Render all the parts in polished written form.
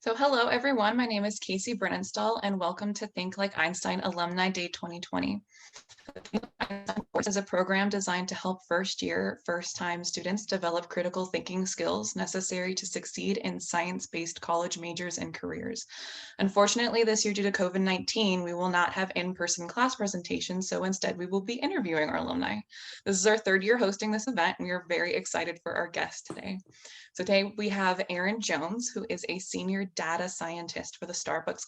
So hello, everyone. My name is Casey Brennenstall, and welcome to Think Like Einstein Alumni Day 2020. This is a program designed to help first-year, first-time students develop critical thinking skills necessary to succeed in science-based college majors and careers. Unfortunately, this year, due to COVID-19, we will not have in-person class presentations, so instead we will be interviewing our alumni. This is our third year hosting this event, and we are very excited for our guest today. So today we have Aaron Jones, who is a senior data scientist for the Starbucks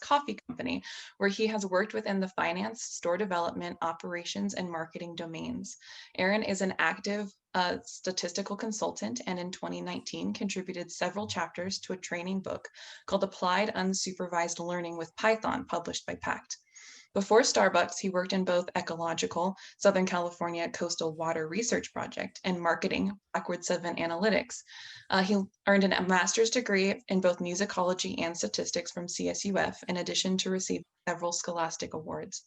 Coffee Company, where he has worked within the finance, store development, operations, and marketing domains. Aaron is an active statistical consultant, and in 2019 contributed several chapters to a training book called Applied Unsupervised Learning with Python, published by PACT. Before Starbucks, he worked in both ecological, Southern California Coastal Water Research Project, and marketing, Backward 7 Analytics. He earned a master's degree in both musicology and statistics from CSUF, in addition to receiving several scholastic awards.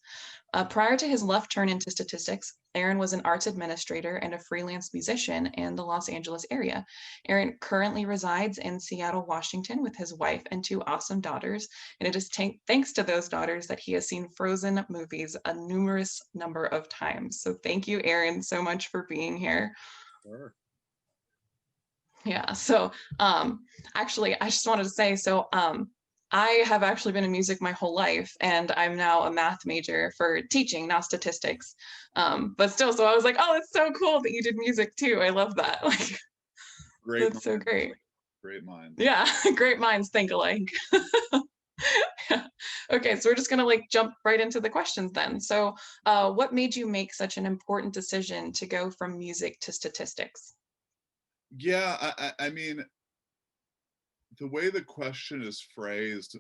Prior to his left turn into statistics, Aaron was an arts administrator and a freelance musician in the Los Angeles area. Aaron currently resides in Seattle, Washington with his wife and two awesome daughters, and it is thanks to those daughters that he has seen Frozen movies a numerous number of times. So thank you, Aaron, so much for being here. Sure. Yeah, so actually, I just wanted to say, I have actually been in music my whole life, and I'm now a math major for teaching, not statistics. But still, so I was like, oh, it's so cool that you did music too. I love that. Like, Great that's minds. so great. Great minds. Yeah, great minds think alike. Yeah. Okay, so we're just gonna like jump right into the questions then. So, what made you make such an important decision to go from music to statistics? Yeah, I mean, the way the question is phrased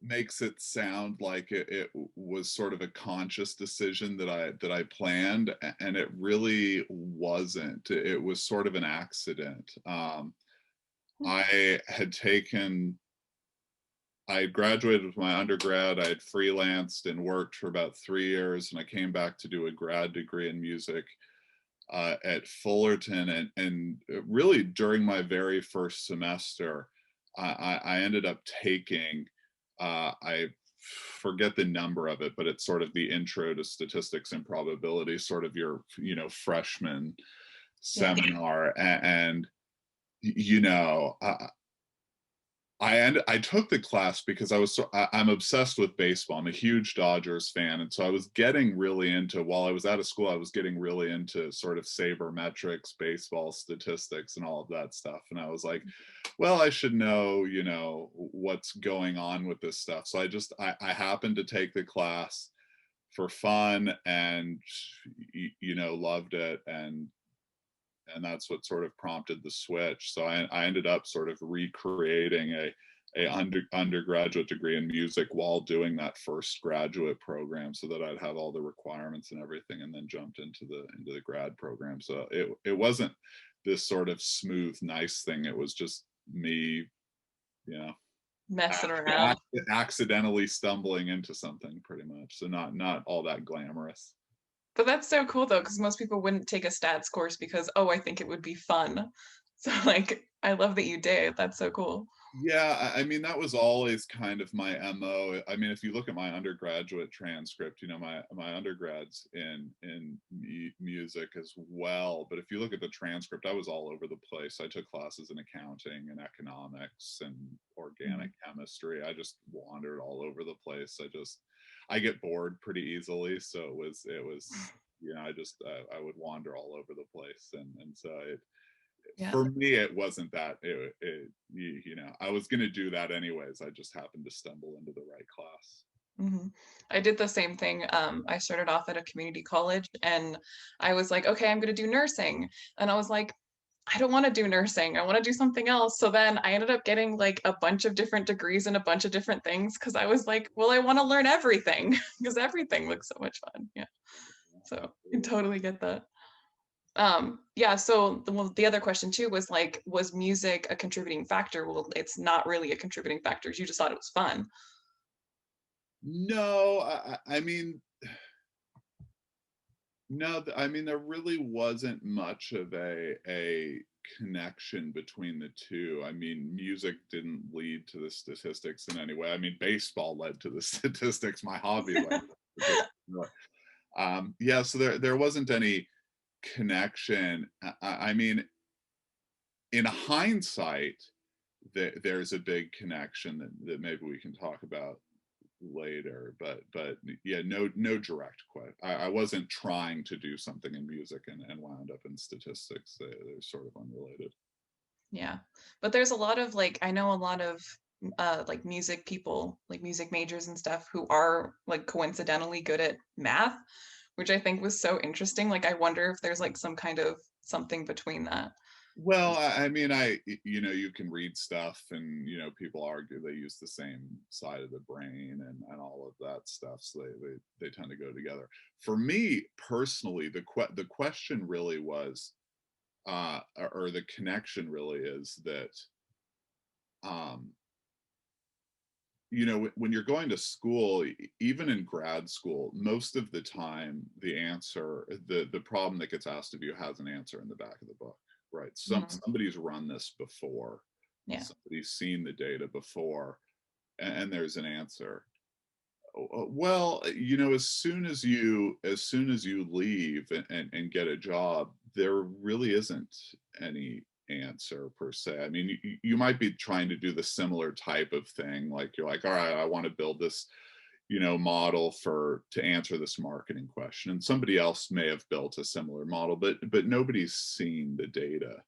makes it sound like it was sort of a conscious decision that I planned, and it really wasn't. It was sort of an accident. I had taken I had graduated with my undergrad. I had freelanced and worked for about 3 years, and I came back to do a grad degree in music at Fullerton. And really, during my very first semester, I ended up taking, I forget the number of it, but it's sort of the intro to statistics and probability, sort of your, freshman Yeah. seminar. And you know, I took the class because I'm obsessed with baseball. I'm a huge Dodgers fan, and so I was getting really into, while I was out of school, I was getting really into sort of sabermetrics, baseball statistics, and all of that stuff. And I was like, well, I should know, what's going on with this stuff. So I happened to take the class for fun, and loved it, and that's what sort of prompted the switch. So I ended up sort of recreating a undergraduate degree in music while doing that first graduate program, so that I'd have all the requirements and everything, and then jumped into the grad program. So it wasn't this sort of smooth, nice thing. It was just me, Messing around. accidentally stumbling into something, pretty much. So not all that glamorous. But that's so cool though, because most people wouldn't take a stats course because, oh, I think it would be fun. So like, I love that you did. That's so cool. Yeah, I mean, that was always kind of my MO. I mean, if you look at my undergraduate transcript, my undergrad's in music as well. But if you look at the transcript, I was all over the place. I took classes in accounting and economics and organic chemistry. I just wandered all over the place. I get bored pretty easily, so it was I would wander all over the place, and so Yeah. for me, it wasn't that. I was going to do that anyways. I just happened to stumble into the right class. I did the same thing. I started off at a community college and I was like, okay, I'm going to do nursing. And I was like, I don't want to do nursing. I want to do something else. So then I ended up getting like a bunch of different degrees in a bunch of different things because I was like, well, I want to learn everything because everything looks so much fun. Yeah. So I totally get that. Yeah, so the other question too was like, was music a contributing factor? Well, it's not really a contributing factor. You just thought it was fun. No, I mean, no, I mean, there really wasn't much of a connection between the two. I mean, music didn't lead to the statistics in any way. I mean, baseball led to the statistics. My hobby led to the statistics. Yeah, so there wasn't any connection. I mean, in hindsight, there's a big connection that maybe we can talk about later. But yeah, no direct question. I wasn't trying to do something in music and wound up in statistics. They're sort of unrelated. Yeah. But there's a lot of like, I know a lot of like music people, like music majors and stuff who are like coincidentally good at math, which I think was so interesting. Like I wonder if there's like some kind of something between that. Well, I mean, you know, you can read stuff, and you know, people argue they use the same side of the brain and all of that stuff, so they tend to go together. For me personally, the question really was, or the connection really is that, um, you know, when you're going to school, even in grad school, most of the time, the problem that gets asked of you has an answer in the back of the book, right? Mhm. Somebody's run this before, Yeah. somebody's seen the data before, and there's an answer. Well, you know, as soon as you leave and get a job, there really isn't any answer per se. I mean, you might be trying to do the similar type of thing, like you're like, all right, I want to build this, you know, model for to answer this marketing question, and somebody else may have built a similar model, but nobody's seen the data,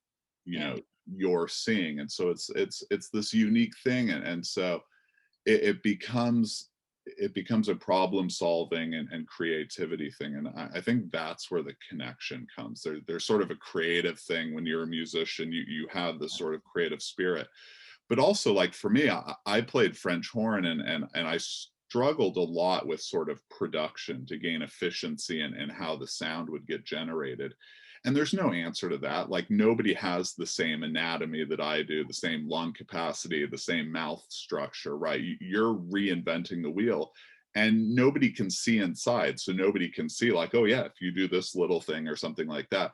you Yeah. know, you're seeing, and so it's this unique thing, and so it becomes a problem solving and creativity thing, and I think that's where the connection comes. There's sort of a creative thing when you're a musician. You have this sort of creative spirit, but also, like for me, I played French horn, and I struggled a lot with sort of production to gain efficiency and how the sound would get generated. And there's no answer to that. Like nobody has the same anatomy that I do, the same lung capacity, the same mouth structure, right? You're reinventing the wheel, and nobody can see inside. So nobody can see like, oh yeah, if you do this little thing or something like that.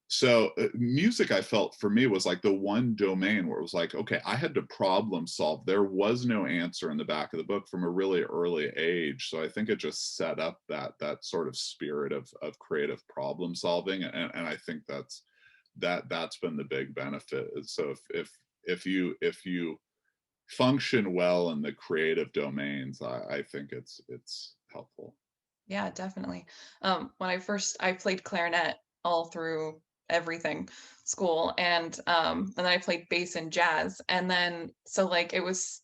So music, I felt for me was like the one domain where it was like, okay, I had to problem solve. There was no answer in the back of the book from a really early age. So I think it just set up that sort of spirit of creative problem solving, and I think that's been the big benefit. So if you function well in the creative domains, I think it's helpful. Yeah, definitely. When I played clarinet all through everything, school, and then I played bass and jazz, and then so like it was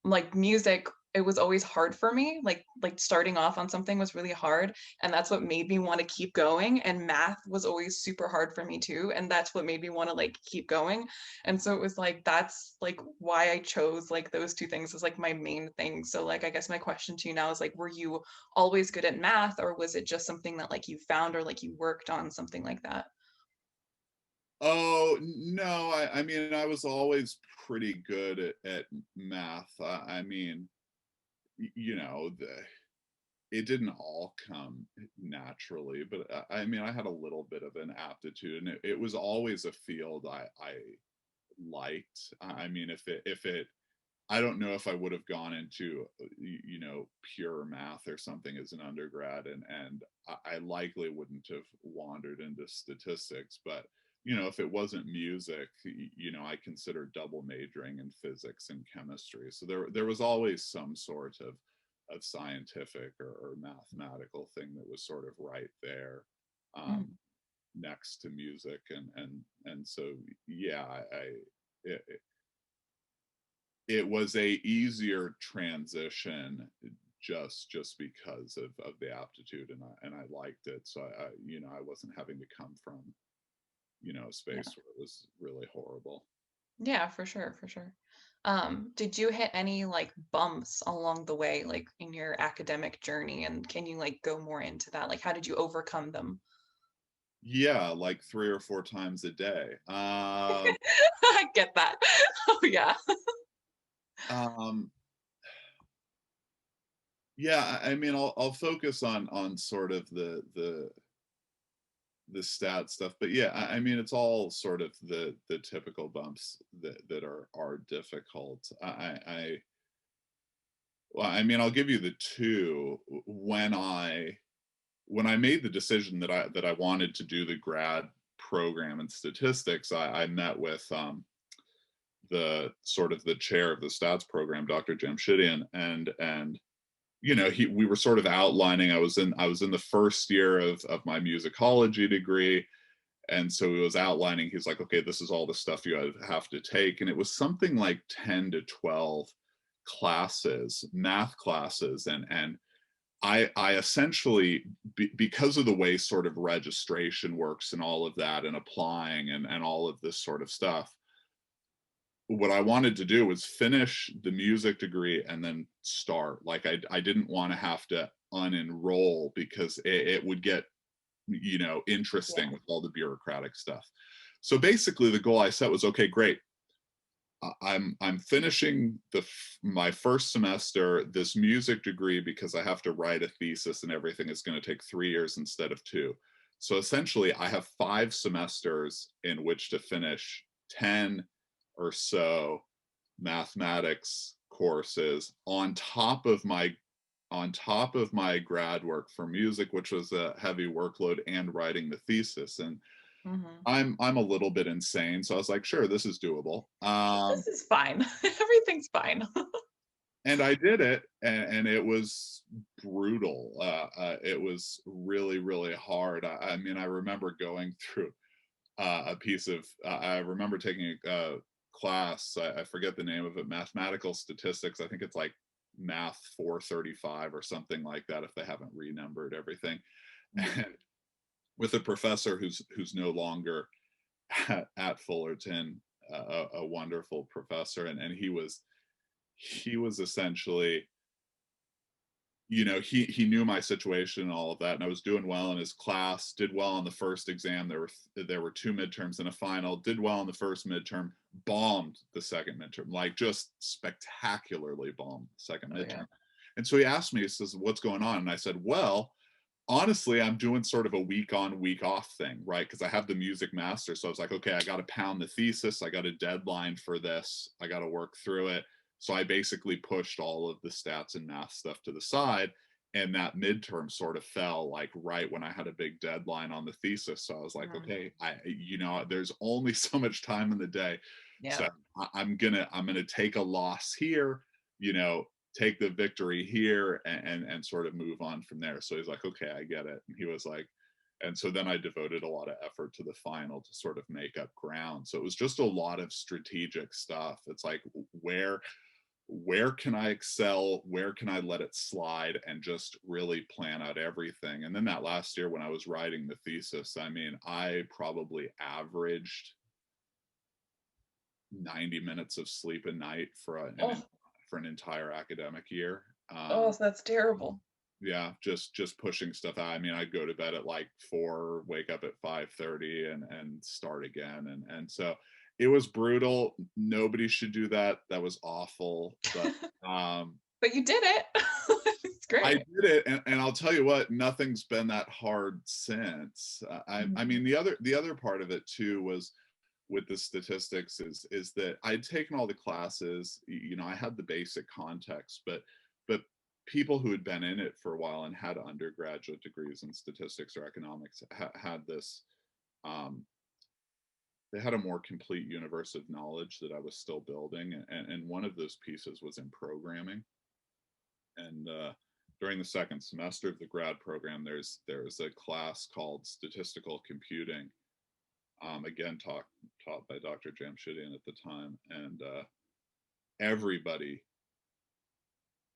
like music, it was always hard for me. Like starting off on something was really hard, and that's what made me want to keep going. And math was always super hard for me too, and that's what made me want to like keep going. And so it was like that's like why I chose like those two things as like my main thing. So like I guess my question to you now is like, were you always good at math, or was it just something that like you found or like you worked on something like that? Oh, no, I mean, I was always pretty good at math. I mean, you know, it didn't all come naturally, but I mean, I had a little bit of an aptitude, and it was always a field I liked. I mean, if it I don't know if I would have gone into, you know, pure math or something as an undergrad, and I likely wouldn't have wandered into statistics. But you know, if it wasn't music, you know, I considered double majoring in physics and chemistry. So there was always some sort of scientific or mathematical thing that was sort of right there, Mm, um, next to music, and so yeah, it, it was a easier transition just because of the aptitude, and I liked it. So you know, I wasn't having to come from, you know, a yeah. space where it was really horrible. Yeah, for sure, for sure. Did you hit any like bumps along the way, like in your academic journey? And can you like go more into that? Like, how did you overcome them? Yeah, like 3 or 4 times a day. I get that. Oh yeah. Um, yeah, I mean, I'll focus on sort of the stat stuff. But yeah, I mean, it's all sort of the typical bumps that are difficult. Well, I mean, I'll give you the two. When I made the decision that I wanted to do the grad program in statistics, I met with the sort of the chair of the stats program, Dr. Jamshidian, and we were sort of outlining. I was in the first year of my musicology degree, and so he was outlining. He's like, okay, this is all the stuff you have to take, and it was something like 10 to 12 classes, math classes, and I essentially, because of the way sort of registration works and all of that, and applying and all of this sort of stuff, what I wanted to do was finish the music degree and then start. Like I didn't want to have to unenroll because it would get interesting Yeah. with all the bureaucratic stuff. So basically, the goal I set was, okay, great. I'm finishing my first semester this music degree because I have to write a thesis and everything is going to take 3 years instead of two. So essentially, I have 5 semesters in which to finish 10 or so mathematics courses on top of my grad work for music, which was a heavy workload, and writing the thesis. And Hmm. I'm a little bit insane, so I was like, sure, this is doable. This is fine. Everything's fine. And I did it, and it was brutal. It was really, really hard. I mean, I remember going through a piece of. I remember taking a class. I forget the name of it. Mathematical statistics. I think it's like Math 435 or something like that. If they haven't renumbered everything, Mhm. and with a professor who's no longer at Fullerton, a wonderful professor, and he was essentially, he knew my situation and all of that, and I was doing well in his class, did well on the first exam. There were 2 midterms and a final. Did well in the first midterm, bombed the second midterm, like just spectacularly bombed the second Oh yeah. midterm. And so he asked me, he says, "What's going on?" And I said, "Well, honestly, I'm doing sort of a week on, week off thing, right? Because I have the music master. So I was like, okay, I got to pound the thesis. I got a deadline for this. I got to work through it. So I basically pushed all of the stats and math stuff to the side. And that midterm sort of fell like right when I had a big deadline on the thesis. So I was like, Mhm. okay, there's only so much time in the day. So Yeah. I'm gonna take a loss here, you know, take the victory here, and sort of move on from there. So he's like, okay, I get it. And he was like, and so then I devoted a lot of effort to the final to sort of make up ground. So it was just a lot of strategic stuff. It's like, where can I excel? Where can I let it slide, and just really plan out everything? And then that last year when I was writing the thesis, I mean, I probably averaged 90 minutes of sleep a night Oh, for an entire academic year. oh, that's terrible. Yeah, just pushing stuff out. I mean, I'd go to bed at like 4, wake up at 5:30, and start again. And so it was brutal. Nobody should do that. That was awful. But But you did it. It's I great. did it, and I'll tell you what, nothing's been that hard since. I Mhm. mean, the other part of it too was with the statistics is that I'd taken all the classes. I had the basic context, but people who had been in it for a while and had undergraduate degrees in statistics or economics had this. Um, they had a more complete universe of knowledge that I was still building, and one of those pieces was in programming. And during the second semester of the grad program, there's a class called statistical computing, again taught by Dr. Jamshidian at the time, and everybody,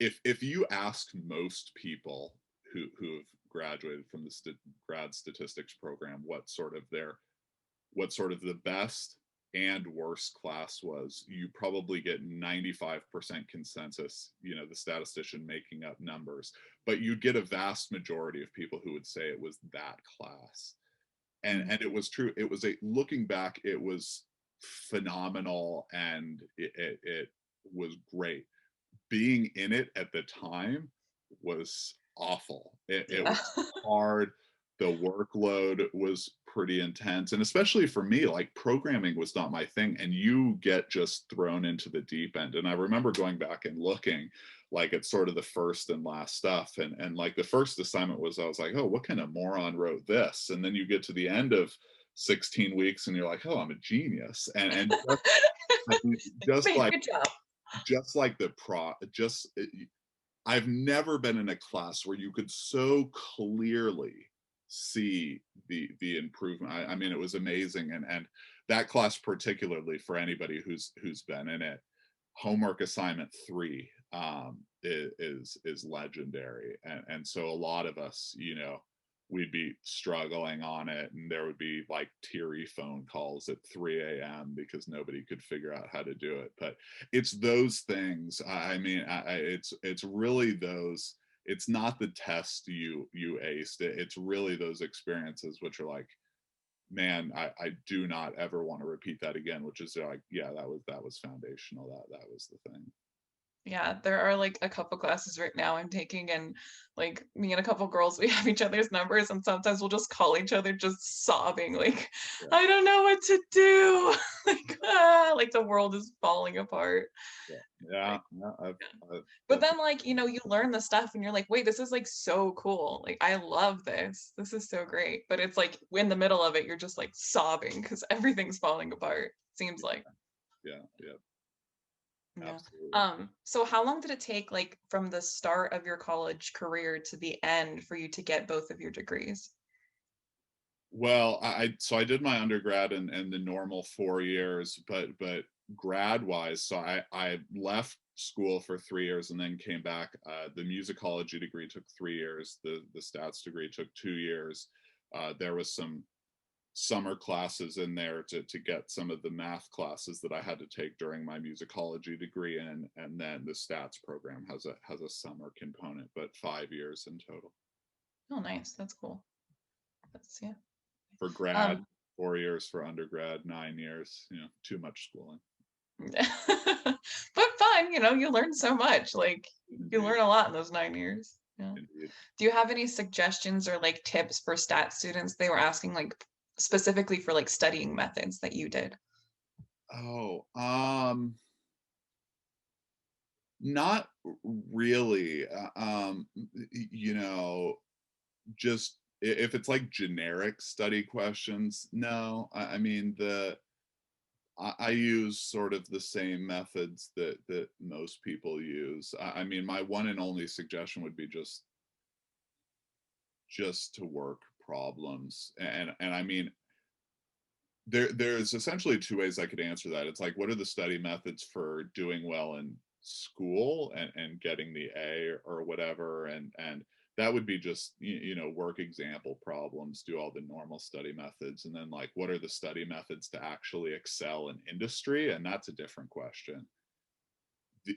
if you ask most people who've graduated from the grad statistics program what sort of the best and worst class was, you probably get 95% consensus, the statistician making up numbers, but you'd get a vast majority of people who would say it was that class. And Mhm. it was true. It was, a looking back, it was phenomenal, and it was great. Being in it at the time was awful. It Yeah. was hard. The workload was pretty intense, and especially for me, like, programming was not my thing, and you get just thrown into the deep end. And I remember going back and looking, like, at sort of the first and last stuff, and like, the first assignment was, I was like, "Oh, what kind of moron wrote this?" And then you get to the end of 16 weeks and you're like, "Oh, I'm a genius." And just, I mean, just Great, like good job. just like the pro just I've never been in a class where you could so clearly see the improvement. I mean, it was amazing, and that class particularly, for anybody who's been in it, homework assignment 3 is legendary, and so a lot of us, we'd be struggling on it, and there would be like teary phone calls at 3 a.m. because nobody could figure out how to do it. But it's those things. I mean, it's really those. It's not the test you aced. It's really those experiences which are like, man, I do not ever want to repeat that again. Which is like, yeah, that was foundational. That was the thing. Yeah, there are like a couple classes right now I'm taking, and like me and a couple girls, we have each other's numbers, and sometimes we'll just call each other just sobbing, like, Yeah, I don't know what to do. Like the world is falling apart. yeah, yeah. Like, Yeah, yeah. I've But definitely. then, like, you learn the stuff and you're like, wait, this is like so cool. Like, I love this. This is so great. But it's like in the middle of it, you're just like sobbing because everything's falling apart, seems like. Yeah, yeah, Yeah. absolutely. So how long did it take, like, from the start of your college career to the end for you to get both of your degrees? Well, so I did my undergrad in the normal 4 years, but grad wise, so I left school for 3 years and then came back. The musicology degree took 3 years. The stats degree took 2 years. There was some summer classes in there to get some of the math classes that I had to take during my musicology degree, and then the stats program has a summer component, but 5 years in total. Oh, nice. That's cool. That's yeah. For grad, Um, 4 years; for undergrad, 9 years. Too much schooling. but fun, you learn so much. Like you Indeed, learn a lot in those 9 years. Yeah. indeed. Do you have any suggestions or like tips for stat students? They were asking like specifically for like studying methods that you did. Oh, not really. Just if it's like generic study questions, no. I mean, I use sort of the same methods that most people use. I mean, my one and only suggestion would be just to work problems, and I mean, there's essentially two ways I could answer that. It's like, what are the study methods for doing well in school and getting the A or whatever, and that would be just work example problems, do all the normal study methods, and then like, what are the study methods to actually excel in industry? And that's a different question.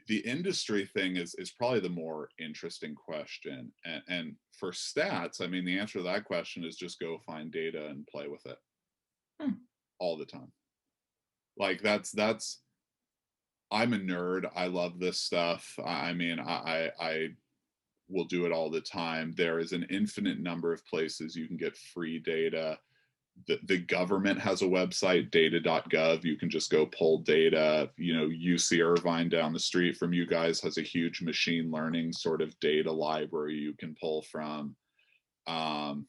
The industry thing is probably the more interesting question, and for stats, I mean, the answer to that question is just go find data and play with it Hmm. all the time. Like, that's I'm a nerd. I love this stuff. I mean, I will do it all the time. There is an infinite number of places you can get free data. The government has a website, data.gov. You can just go pull data. UC Irvine down the street from you guys has a huge machine learning sort of data library you can pull from. Um,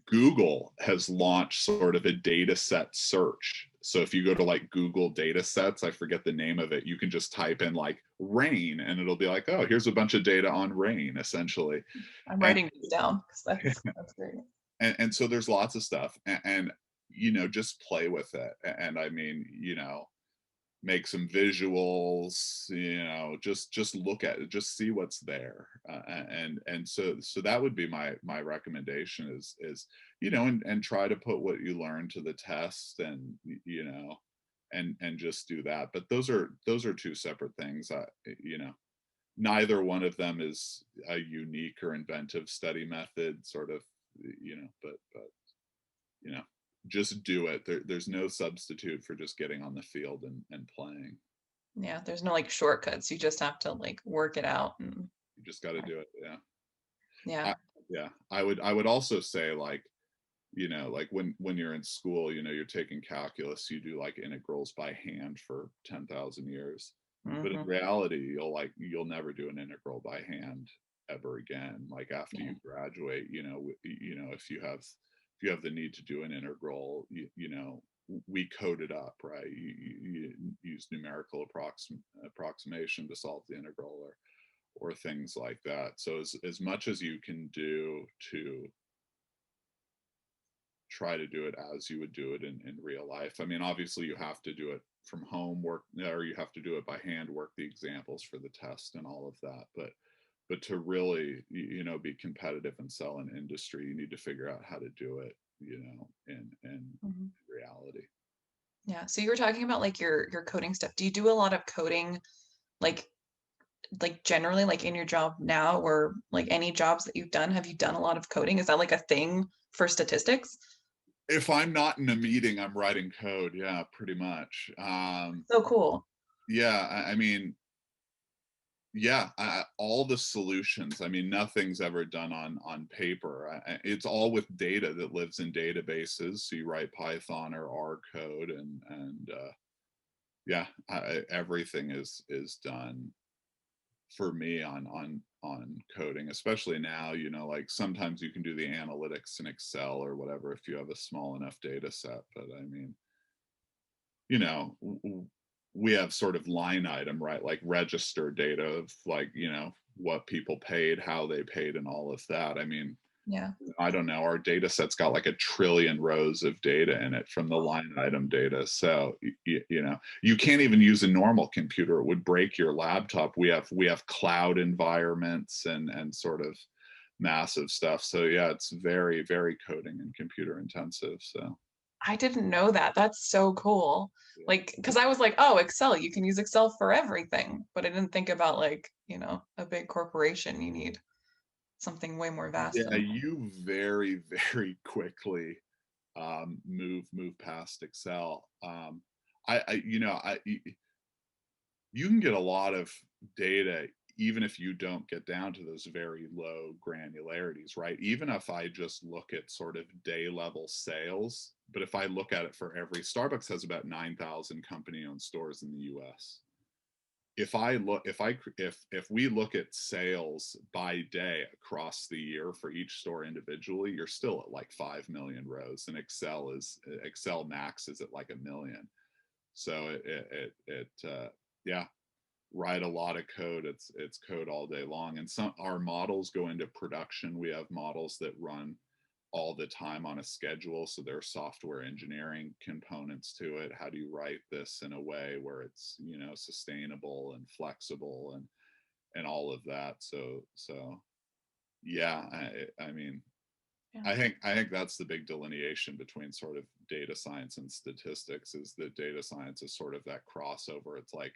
Google has launched sort of a data set search. So if you go to like Google data sets, I forget the name of it, you can just type in like rain and it'll be like, oh, here's a bunch of data on rain, essentially. I'm And writing these down because that's great. and so there's lots of stuff, and just play with it. And I mean, make some visuals, just look at it, just see what's there. And so that would be my recommendation is and try to put what you learn to the test, and and just do that. But those are two separate things. Neither one of them is a unique or inventive study method, sort of, but you know just do it. There's no substitute for just getting on the field and playing. Yeah, there's no like shortcuts. You just have to like work it out and You just got to do it. Yeah. yeah. I, Yeah, I would also say, like, like when you're in school, you're taking calculus, you do like integrals by hand for 10,000 years. But in Hmm. reality, you'll never do an integral by hand ever again. Like after Yeah. you graduate, if you have the need to do an integral, we code it up, right? You use numerical approximation to solve the integral, or things like that. So as much as you can do to try to do it as you would do it in real life. I mean, obviously you have to do it from home, work, or you have to do it by hand, work the examples for the test and all of that. But to really, be competitive and sell an industry, you need to figure out how to do it, in Hmm. reality. Yeah. So you were talking about like your coding stuff. Do you do a lot of coding like generally like in your job now, or like any jobs that you've done? Have you done a lot of coding? Is that like a thing for statistics? If I'm not in a meeting, I'm writing code. Yeah, pretty much. So cool. Yeah, I mean, yeah, all the solutions. I mean, nothing's ever done on paper. It's all with data that lives in databases. So you write Python or R code, and yeah, everything is done for me on coding. Especially now, like sometimes you can do the analytics in Excel or whatever if you have a small enough data set. But I mean, we have sort of line item, right? Like register data of, like, what people paid, how they paid, and all of that. I mean, Yeah. I don't know, our data set's got like a trillion rows of data in it from the line item data. So, you can't even use a normal computer. It would break your laptop. We have cloud environments and sort of massive stuff. So yeah, it's very, very coding and computer intensive. So I didn't know that. That's so cool. yeah. Like, because I was like, oh, Excel, you can use Excel for everything. But I didn't think about like, a big corporation, you need something way more vast Yeah, than you very, very quickly move past Excel. I you know I y- you can get a lot of data even if you don't get down to those very low granularities, right? Even if I just look at sort of day level sales, but if I look at it for every Starbucks has about 9,000 company owned stores in the US. If we look at sales by day across the year for each store individually, you're still at like 5 million rows, and Excel max is at like a million. So yeah, write a lot of code. It's code all day long, and some our models go into production. We have models that run all the time on a schedule, so there are software engineering components to it. How do you write this in a way where it's, sustainable and flexible, and all of that. So yeah, I mean, yeah. I think that's the big delineation between sort of data science and statistics, is that data science is sort of that crossover. It's like,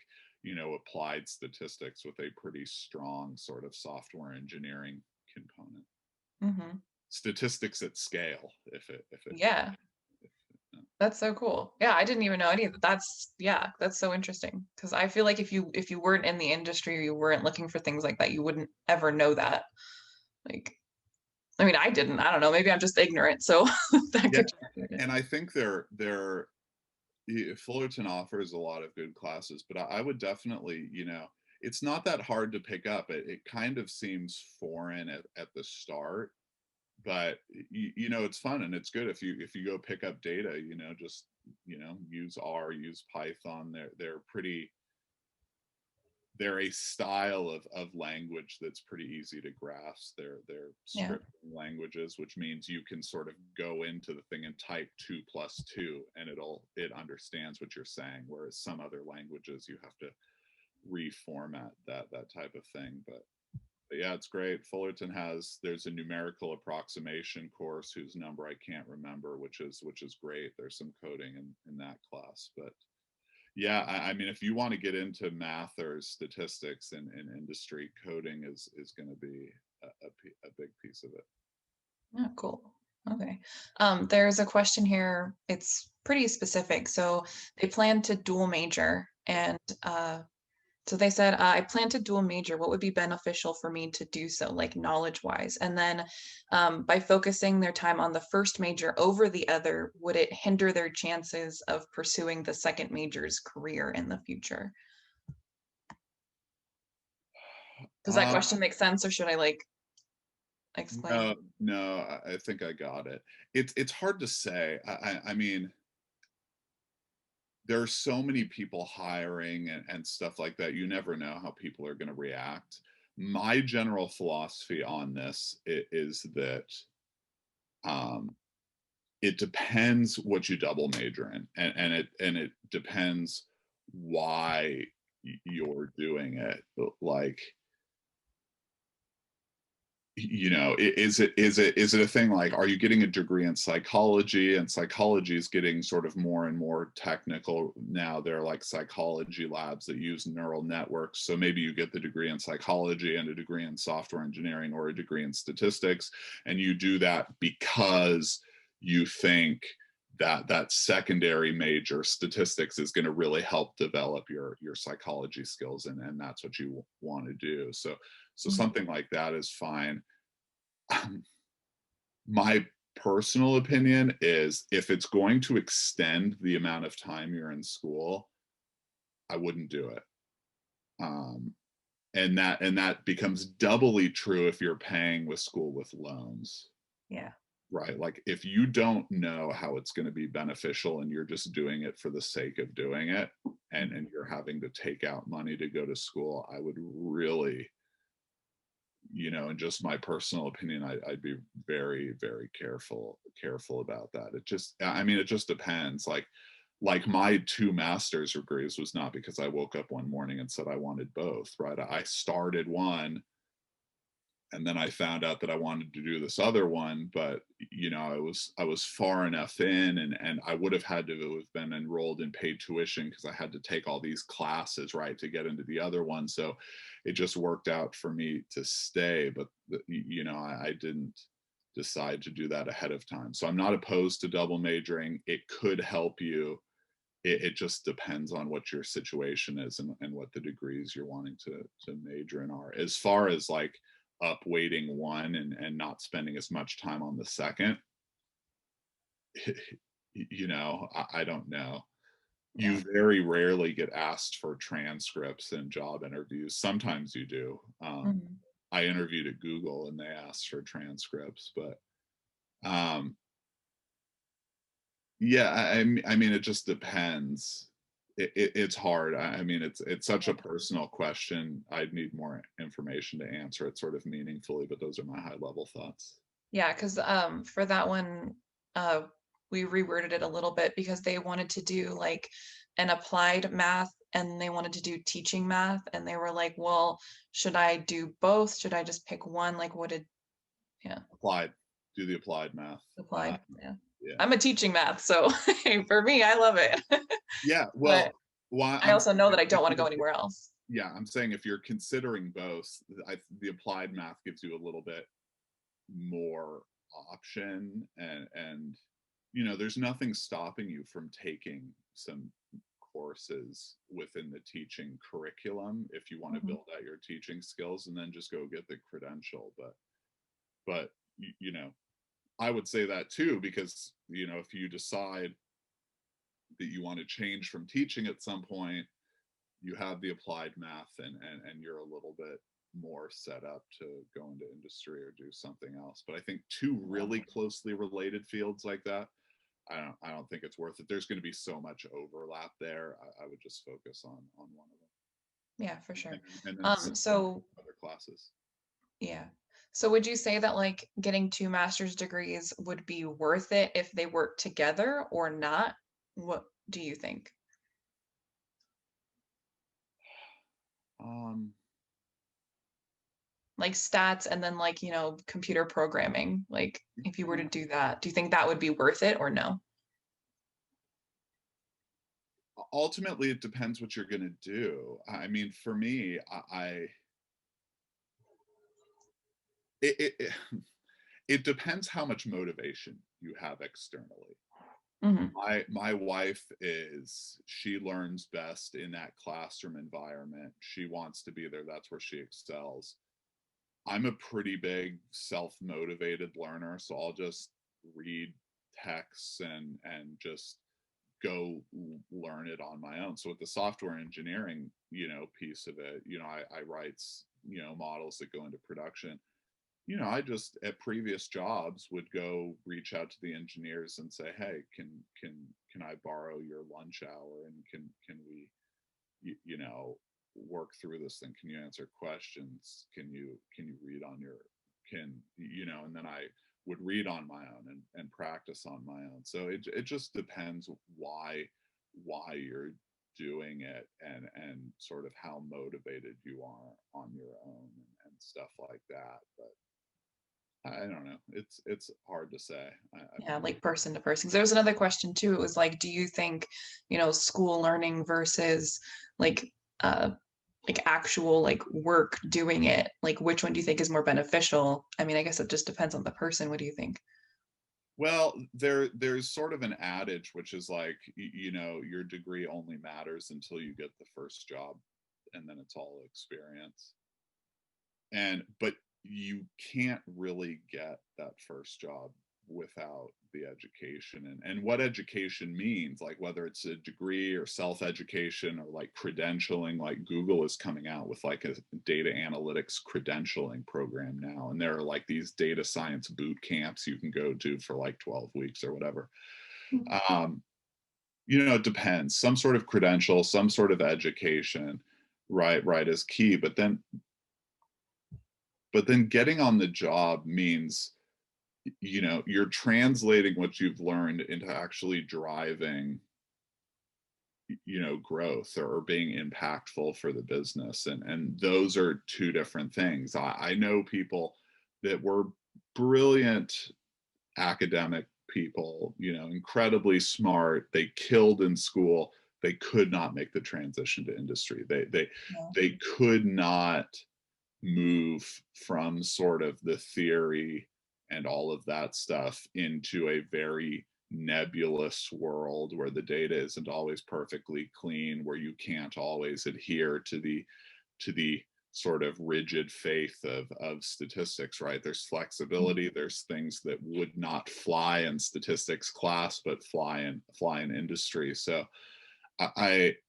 applied statistics with a pretty strong sort of software engineering component. Hmm. Statistics at scale, if it Yeah. if, uh, That's so cool. Yeah, I didn't even know any of that. Yeah, that's so interesting. Because I feel like if you weren't in the industry or you weren't looking for things like that, you wouldn't ever know that. Like, I mean, I didn't. I don't know. Maybe I'm just ignorant. So that yeah. could change it. And I think Fullerton offers a lot of good classes, but I would definitely, it's not that hard to pick up. It kind of seems foreign at the start, but it's fun and it's good if you go pick up data. Just use R, use Python. They're a style of language that's pretty easy to grasp. They're Yeah. scripting languages, which means you can sort of go into the thing and type 2 plus 2, and it understands what you're saying. Whereas some other languages, you have to reformat that type of thing. But yeah, it's great. There's a numerical approximation course whose number I can't remember, which is great. There's some coding in that class. But yeah, I mean, if you want to get into math or statistics in industry, coding is going to be a big piece of it. Yeah, cool. Okay. There's a question here. It's pretty specific. So they plan to dual major, and So they said, I plan to dual major. What would be beneficial for me to do so, like knowledge wise? And then by focusing their time on the first major over the other, would it hinder their chances of pursuing the second major's career in the future? Does that Uh, question make sense, or should I like explain? no, I think I got it. It's hard to say. I mean, there are so many people hiring and stuff like that. You never know how people are going to react. My general philosophy on this is that um, it depends what you double major in, and it depends why you're doing it. Like, is it a thing like, are you getting a degree in psychology, and psychology is getting sort of more and more technical now? There are like psychology labs that use neural networks, so maybe you get the degree in psychology and a degree in software engineering or a degree in statistics, and you do that because you think that that secondary major, statistics, is going to really help develop your psychology skills, and that's what you want to do. So Mhm. something like that is fine. My personal opinion is, if it's going to extend the amount of time you're in school, I wouldn't do it. Um, and that becomes doubly true if you're paying with school with loans, Yeah. right? Like, if you don't know how it's going to be beneficial and you're just doing it for the sake of doing it, and you're having to take out money to go to school, I would really, in just my personal opinion, I'd be very, very careful about that. I mean, it just depends. Like my two master's degrees was not because I woke up one morning and said I wanted both, right? I started one, and then I found out that I wanted to do this other one, but I was far enough in, and I would have had to have been enrolled in paid tuition because I had to take all these classes, right, to get into the other one. So it just worked out for me to stay, but I didn't decide to do that ahead of time. So I'm not opposed to double majoring. It could help you. It just depends on what your situation is, and what the degrees you're wanting to major in are. As far as like upweighting one and not spending as much time on the second, I don't know. Yeah. You very rarely get asked for transcripts in job interviews. Sometimes you do. Mhm. I interviewed at Google and they asked for transcripts, but um, yeah, I mean, it just depends. It's hard. I mean, it's such a personal question. I'd need more information to answer it sort of meaningfully, but those are my high level thoughts. Yeah, because for that one, uh, we reworded it a little bit because they wanted to do like an applied math and they wanted to do teaching math, and they were like, well, should I do both? Should I just pick one? Like, what did, yeah, Applied, do the applied math. applied? Yeah. Yeah, I'm a teaching math, so for me, I love it. yeah. But Well, I I'm also know that I if don't want to go you're, anywhere else. yeah, I'm saying if you're considering both, the applied math gives you a little bit more option, and there's nothing stopping you from taking some courses within the teaching curriculum if you want to Mhm. build out your teaching skills and then just go get the credential. But I would say that too, because if you decide that you want to change from teaching at some point, you have the applied math, and you're a little bit more set up to go into industry or do something else. But I think two Yeah. really closely related fields like that, I don't think it's worth it. There's going to be so much overlap there. I would just focus on one of them, Yeah, for sure. and then So other classes. yeah. So would you say that like getting two master's degrees would be worth it if they work together or not? What do you think? Um, Like stats and then like, computer programming. Like if you were to uh, do that, do you think that would be worth it or no? Ultimately, it depends what you're going to do. I mean, for me, it, it it depends how much motivation you have externally. Mhm. My wife she learns best in that classroom environment. She wants to be there. That's where she excels. I'm a pretty big self-motivated learner, so I'll just read texts and just learn it on my own. So with the software engineering, piece of it, I write, models that go into production. I just at previous jobs would go reach out to the engineers and say, "Hey, can I borrow your lunch hour and can we you, you know work through this thing? Can you answer questions? Can you read on your can and then I would read on my own and practice on my own. So it just depends why you're doing it and sort of how motivated you are on your own and stuff like that. But I don't know. It's hard to say. I Yeah, find. like person to person. 'Cause there was another question too. It was like, do you think, school learning versus like uh like actual like work doing it, like which one do you think is more beneficial? I mean, I guess it just depends on the person. What do you think? Well, there's sort of an adage which is like, your degree only matters until you get the first job, and then it's all experience. But you can't really get that first job without the education, and what education means, like whether it's a degree or self-education or like credentialing. Like Google is coming out with like a data analytics credentialing program now, and there are like these data science boot camps you can go to for like 12 weeks or whatever. um it depends. Some sort of credential, some sort of education, right, is key. But then getting on the job means, you're translating what you've learned into actually driving, growth or being impactful for the business. And those are two different things. I know people that were brilliant academic people, incredibly smart. They killed in school. They could not make the transition to industry. Yeah. They could not move from sort of the theory and all of that stuff into a very nebulous world where the data isn't always perfectly clean, where you can't always adhere to the sort of rigid faith of statistics. Right, there's flexibility, there's things that would not fly in statistics class but fly in industry. So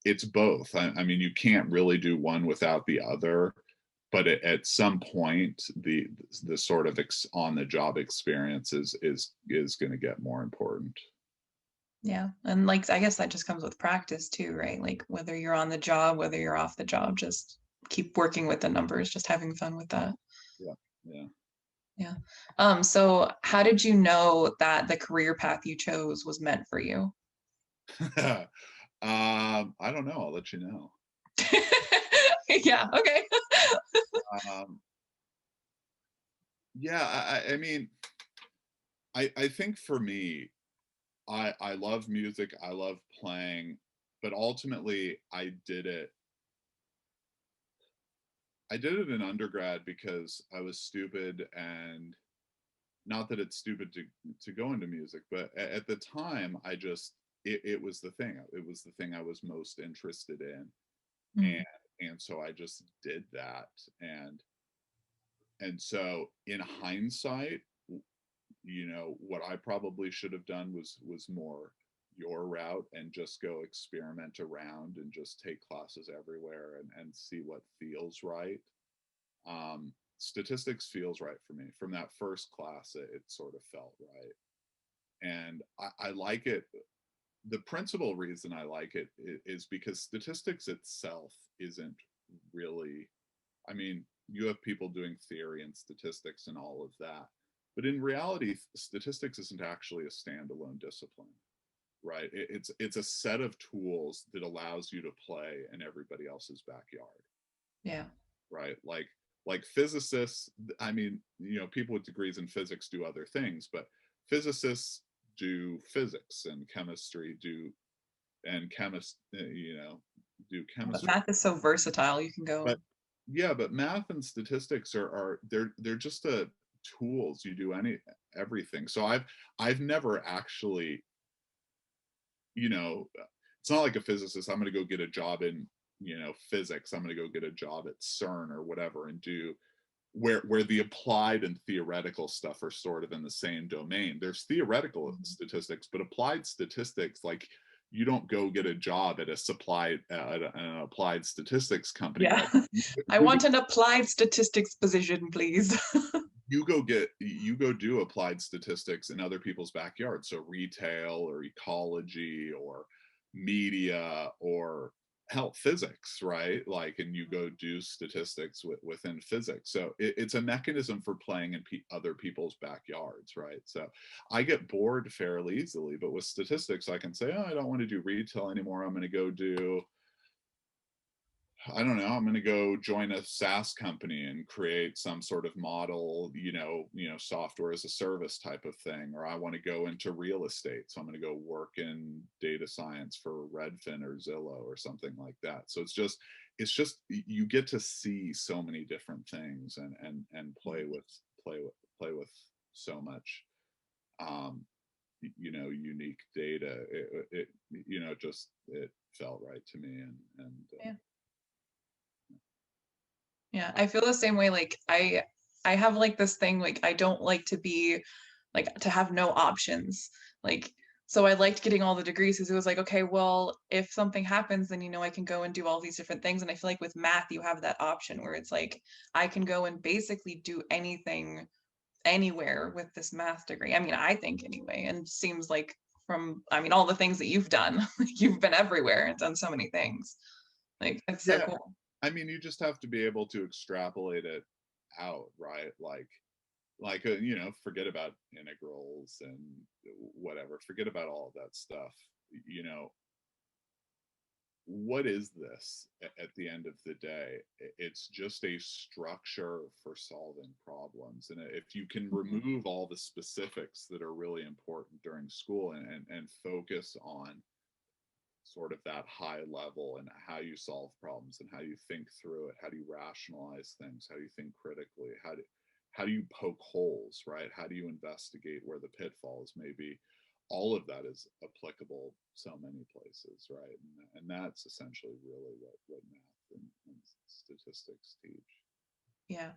it's both. I mean, you can't really do one without the other, but at some point, the sort of on the job experience is going to get more important. Yeah. And like I guess that just comes with practice too, right? Like whether you're on the job, whether you're off the job, just keep working with the numbers, just having fun with that. Yeah, yeah. Yeah. So how did you know that the career path you chose was meant for you? I don't know. I'll let you know. Yeah, okay. Um, yeah, I mean, I think for me, I love music. I love playing, but ultimately, I did it in undergrad because I was stupid. And not that it's stupid to go into music, but at the time, it was the thing. It was the thing I was most interested in, Mm, and so I just did that. And so in hindsight, what I probably should have done was more your route and just go experiment around and just take classes everywhere and see what feels right. Statistics feels right for me. From that first class, it sort of felt right. And I like it. The principal reason I like it is because statistics itself isn't really, I mean, you have people doing theory and statistics and all of that. But in reality, statistics isn't actually a standalone discipline, right? It's a set of tools that allows you to play in everybody else's backyard, yeah. right? Like physicists, I mean, people with degrees in physics do other things, but physicists do physics, and chemistry do and chemists, do But chemistry. math is so versatile. You can But go, yeah, but math and statistics are they're just a tools. You do everything. So I've never actually you know, it's not like a physicist. I'm going to go get a job in, physics. I'm going to go get a job at CERN or whatever and do where the applied and theoretical stuff are sort of in the same domain. There's theoretical Mhm. statistics, but applied statistics, like you don't go get a job at an applied statistics company, Yeah. right? I You, want an applied statistics position, please. you go do applied statistics in other people's backyards, so retail or ecology or media or health physics, right? Like, and you go do statistics within physics. So it's a mechanism for playing in other people's backyards, right? So I get bored fairly easily, but with statistics I can say, oh, I don't want to do retail anymore, I'm going to go do, I don't know, I'm going to go join a SaaS company and create some sort of model, software as a service type of thing. Or I want to go into real estate. So I'm going to go work in data science for Redfin or Zillow or something like that. So it's just you get to see so many different things and play with so much um unique data. It felt right to me, and Yeah. Yeah, I feel the same way. Like I have like this thing, like I don't like to be like to have no options. Like so I liked getting all the degrees because it was like, okay, well, if something happens, then I can go and do all these different things. And I feel like with math, you have that option where it's like I can go and basically do anything anywhere with this math degree. I mean, I think anyway, and seems like from all the things that you've done, you've been everywhere and done so many things. Like it's so yeah, cool. I mean, you just have to be able to extrapolate it out, right? Forget about integrals and whatever. Forget about all of that stuff. You know, what is this at the end of the day? It's just a structure for solving problems. And if you can Mhm. remove all the specifics that are really important during school and focus on sort of that high level and how you solve problems and how you think through it, how do you rationalize things, how do you think critically, how do you poke holes, right? How do you investigate where the pitfalls may be? All of that is applicable so many places, right? And that's essentially really what math and statistics teach. Yeah.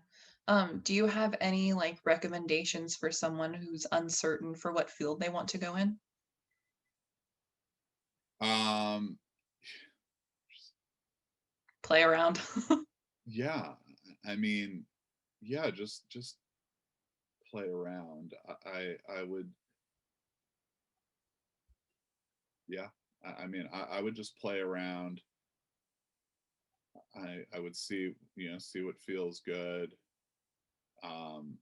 Do you have any like recommendations for someone who's uncertain for what field they want to go in? Um, Play around. yeah, I mean, yeah, just play around. I would, yeah. I mean, I would just play around. I would see what feels good. Um,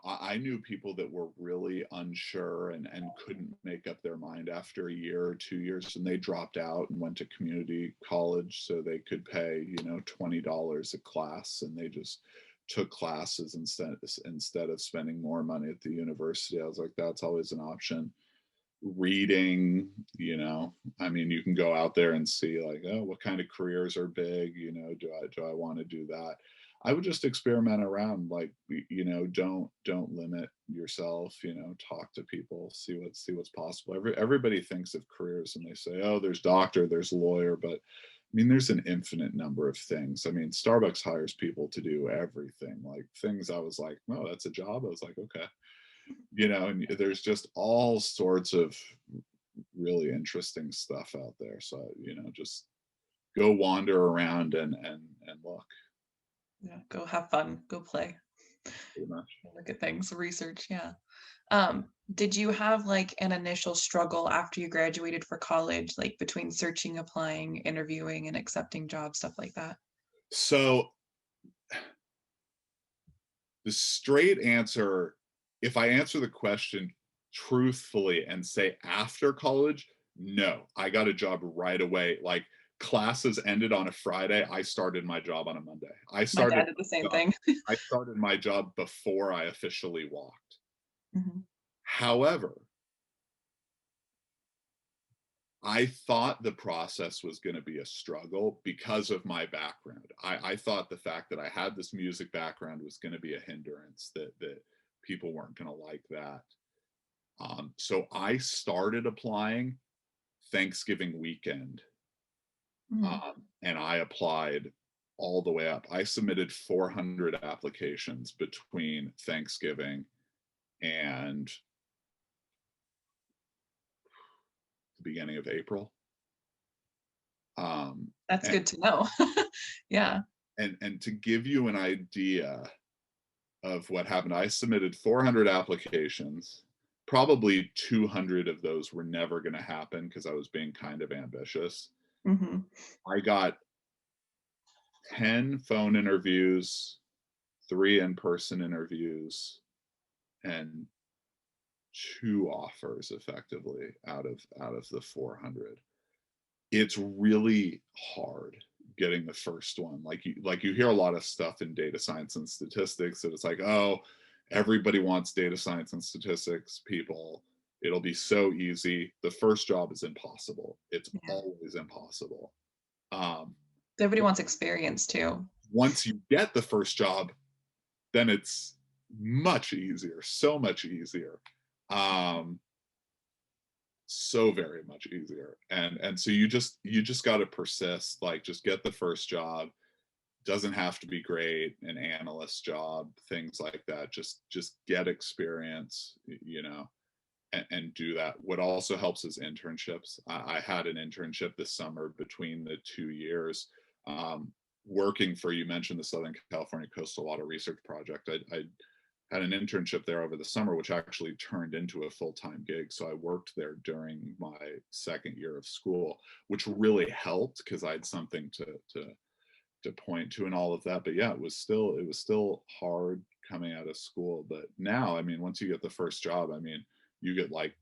I knew people that were really unsure and couldn't make up their mind after a year or 2 years, and they dropped out and went to community college so they could pay, $20 a class, and they just took classes instead of spending more money at the university. I was like, that's always an option. Reading, I mean, you can go out there and see like, oh, what kind of careers are big, do I want to do that? I would just experiment around, like, don't limit yourself, talk to people, see what's possible. Everybody thinks of careers and they say, oh, there's doctor, there's lawyer, but I mean, there's an infinite number of things. I mean, Starbucks hires people to do everything, like things I was like, oh, that's a job. I was like, okay, and there's just all sorts of really interesting stuff out there. So, just go wander around and look, Yeah, go have fun, go play, pretty much. look at things, research. Yeah. Did you have like an initial struggle after you graduated for college, like between searching, applying, interviewing, and accepting jobs, stuff like that? So the straight answer, if I answer the question truthfully and say after college, no, I got a job right away. Like, classes ended on a Friday. I started my job on a Monday. I My started dad did the my same job. thing. I started my job before I officially walked. Mhm. However, I thought the process was going to be a struggle because of my background. I thought the fact that I had this music background was going to be a hindrance, that people weren't going to like that. So I started applying Thanksgiving weekend. Mhm. And I applied all the way up. I submitted 400 applications between Thanksgiving and the beginning of April. That's good to know. Yeah. And to give you an idea of what happened, I submitted 400 applications. Probably 200 of those were never going to happen because I was being kind of ambitious. Mhm. I got 10 phone interviews, 3 in-person interviews, and 2 offers effectively out of the 400. It's really hard getting the first one. Like you hear a lot of stuff in data science and statistics that it's like, oh, everybody wants data science and statistics people. It'll be so easy. The first job is impossible. It's Yeah. always impossible. Um, Everybody wants experience too. Once you get the first job, then it's much easier, so much easier. Um, so very much easier. And so you just got to persist, like just get the first job. Doesn't have to be great, an analyst job, things like that. Just get experience, and do that. What also helps is internships. I had an internship this summer between the 2 years, um, working for, you mentioned the Southern California Coastal Water Research Project. I had an internship there over the summer, which actually turned into a full-time gig. So I worked there during my second year of school, which really helped because I had something to point to and all of that. But yeah, it was still hard coming out of school. But now, I mean, once you get the first job, I mean, you get like,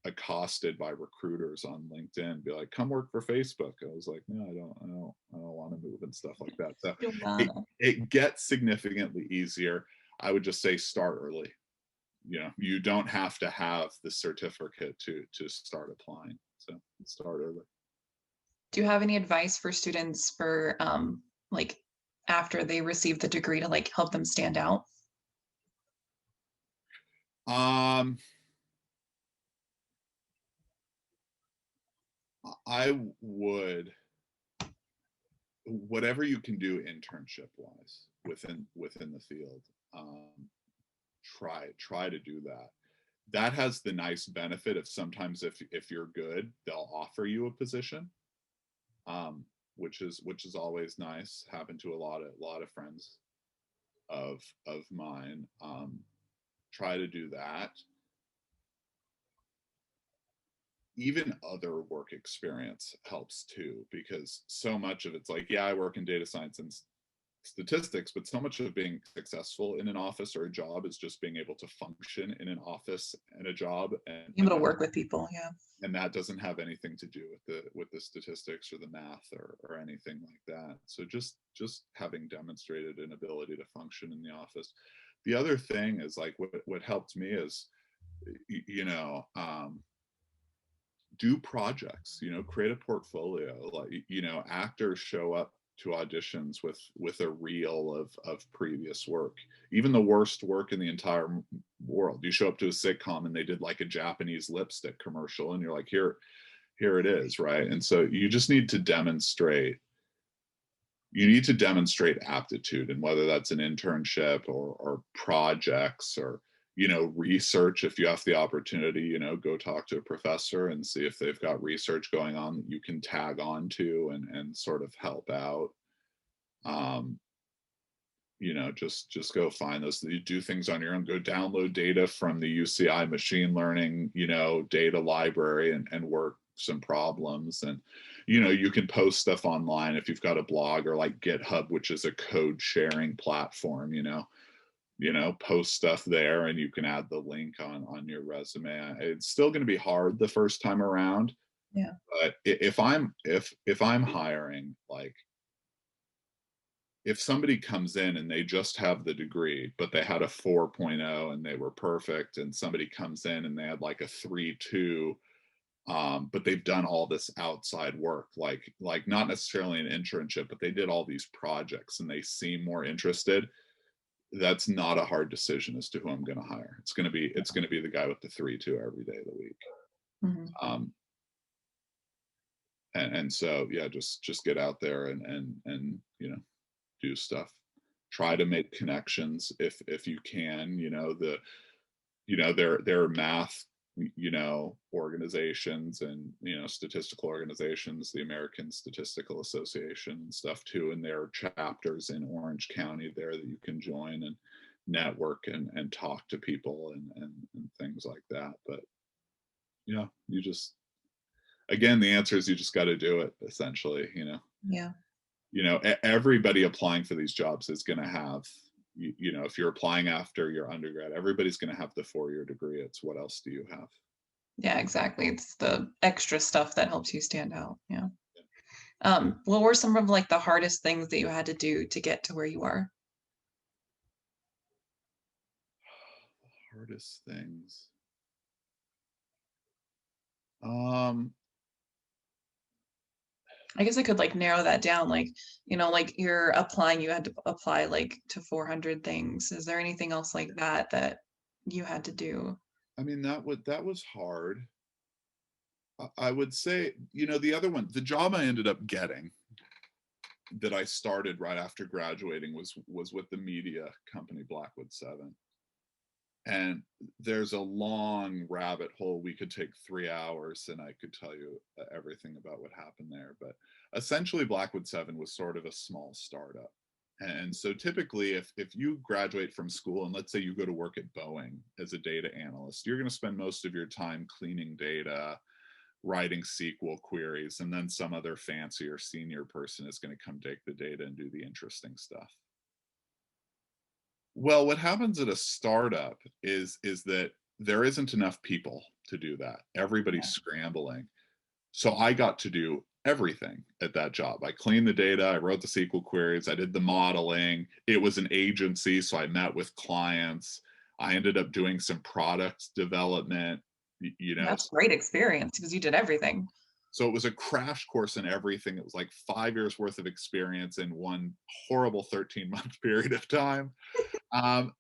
accosted by recruiters on LinkedIn, be like, come work for Facebook. I was like, no, I don't want to move and stuff like that. So it, Joanna. it gets significantly easier. I would just say start early. You don't have to have the certificate to start applying. So start early. Do you have any advice for students for like after they receive the degree to like help them stand out? Um, I would, whatever you can do internship wise within the field, um, try to do that. That has the nice benefit of sometimes if you're good, they'll offer you a position, um, which is always nice. Happened to a lot of friends of mine. Try to do that. Even other work experience helps too, because so much of it's like, yeah, I work in data science and statistics, but so much of being successful in an office or a job is just being able to function in an office and a job, and Being able to work with people, yeah. that doesn't have anything to do with the statistics or the math or anything like that. So just having demonstrated an ability to function in the office. The other thing is like what helped me is, you know, do projects, create a portfolio. Like, actors show up to auditions with a reel of previous work, even the worst work in the entire world. You show up to a sitcom and they did like a Japanese lipstick commercial and you're like, here it is, right? And so you need to demonstrate aptitude, and whether that's an internship or projects or research. If you have the opportunity, go talk to a professor and see if they've got research going on that you can tag on to and sort of help out. um, just go find those. You do things on your own. Go download data from the UCI machine learning, data library and work some problems. And you can post stuff online if you've got a blog, or like GitHub, which is a code sharing platform. Post stuff there, and you can add the link on your resume. It's still going to be hard the first time around, Yeah. but if I'm hiring, like, if somebody comes in and they just have the degree, but they had a 4.0 and they were perfect, and somebody comes in and they had like a 3.2, but they've done all this outside work, like not necessarily an internship, but they did all these projects and they seem more interested, that's not a hard decision as to who I'm going to hire. It's going to be the guy with the 3.2 every day of the week. Mhm. Um, And so yeah, just get out there and do stuff. Try to make connections if you can. There are math organizations and statistical organizations, the American Statistical Association and stuff too, and there are chapters in Orange County there that you can join and network and talk to people and things like that. But you just, again, the answer is you just got to do it, essentially. Yeah. Everybody applying for these jobs is going to have, if you're applying after your undergrad, everybody's going to have the 4-year degree. It's what else do you have? Yeah, exactly. It's the extra stuff that helps you stand out. Yeah. What were some of like the hardest things that you had to do to get to where you are? Hardest things. Um, I guess I could like narrow that down. Like, like you're applying, you had to apply like to 400 things. Is there anything else like that that you had to do? I mean, that was hard. I would say, the other one, the job I ended up getting that I started right after graduating was with the media company Blackwood 7. And there's a long rabbit hole. We could take 3 hours and I could tell you everything about what happened there. But essentially, Blackwood 7 was sort of a small startup. And so typically, if you graduate from school and let's say you go to work at Boeing as a data analyst, you're going to spend most of your time cleaning data, writing SQL queries, and then some other fancier senior person is going to come take the data and do the interesting stuff. Well, what happens at a startup is that there isn't enough people to do that. Everybody's scrambling. So I got to do everything at that job. I cleaned the data, I wrote the SQL queries, I did the modeling. It was an agency, so I met with clients. I ended up doing some product development, That's great experience because you did everything. so it was a crash course in everything. It was like 5 years worth of experience in one horrible 13-month period of time. Um,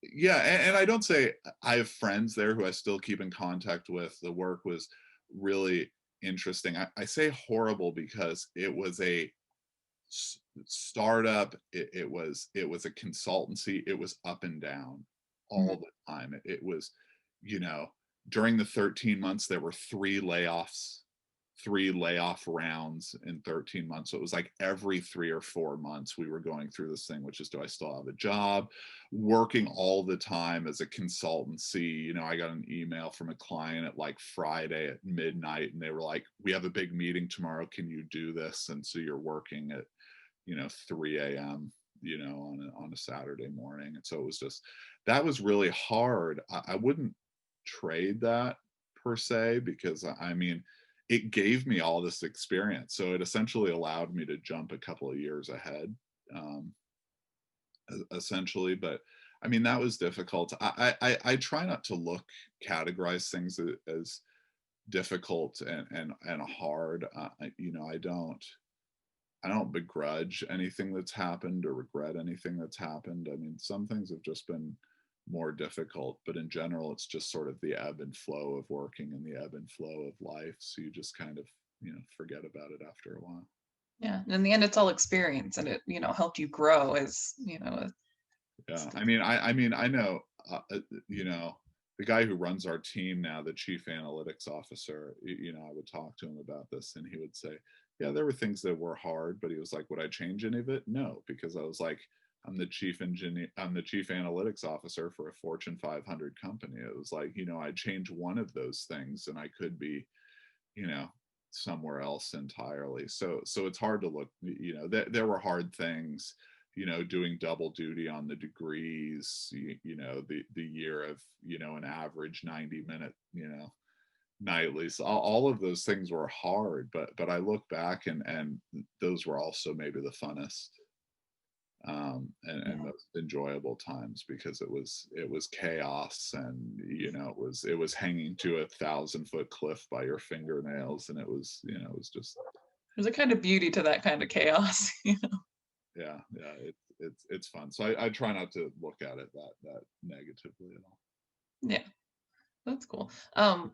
yeah, and I don't say, I have friends there who I still keep in contact with. The work was really interesting. I say horrible because it was a startup. It was a consultancy. It was up and down all Mhm. the time. It was, you know, during the 13 months there were three layoff rounds in 13 months. So it was like every 3 or 4 months we were going through this thing, which is, do I still have a job? Working all the time as a consultancy. I got an email from a client at like Friday at midnight, and they were like, we have a big meeting tomorrow. Can you do this? And so you're working at, 3 a.m., on a Saturday morning. And so it was just, that was really hard. I wouldn't trade that per se, because I mean, it gave me all this experience. So it essentially allowed me to jump a couple of years ahead, um, essentially. But I mean, that was difficult. I try not to categorize things as difficult and hard. I don't begrudge anything that's happened or regret anything that's happened. I mean, some things have just been more difficult, but in general, it's just sort of the ebb and flow of working and the ebb and flow of life. So you just kind of, forget about it after a while. Yeah. And in the end, it's all experience and it, helped you grow as, Yeah. I know, the guy who runs our team now, the chief analytics officer, I would talk to him about this and he would say, yeah, there were things that were hard, but he was like, would I change any of it? No, because I was like, I'm the chief analytics officer for a Fortune 500 company. It was like, I'd change one of those things and I could be, you know, somewhere else entirely. So it's hard to look, there were hard things, doing double duty on the degrees, the year of, an average 90-minute, nightly. So all of those things were hard, but I look back and those were also maybe the funnest, and Yeah. most enjoyable times, because it was chaos, and it was hanging to 1,000-foot cliff by your fingernails, and it was just, There's a kind of beauty to that kind of chaos. yeah, it's fun. So I try not to look at it that negatively at all. Yeah. That's cool.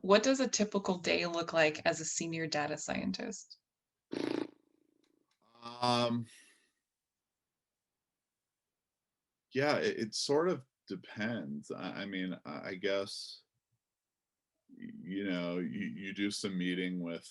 What does a typical day look like as a senior data scientist? Um, yeah, it sort of depends. I mean, I guess you do some meeting with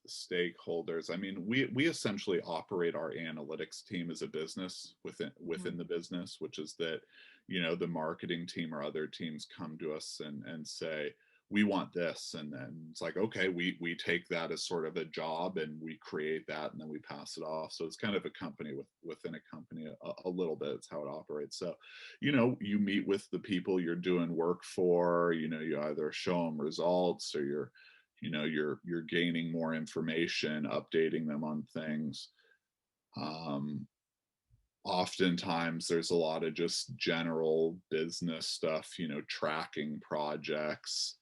stakeholders. I mean, we essentially operate our analytics team as a business within Mhm. the business, which is that the marketing team or other teams come to us and say we want this, and then it's like, okay, we take that as sort of a job and we create that and then we pass it off. So it's kind of a company within a company, a little bit. It's how it operates. So you meet with the people you're doing work for. You either show them results, or you're gaining more information, updating them on things. um Oftentimes there's a lot of just general business stuff, tracking projects,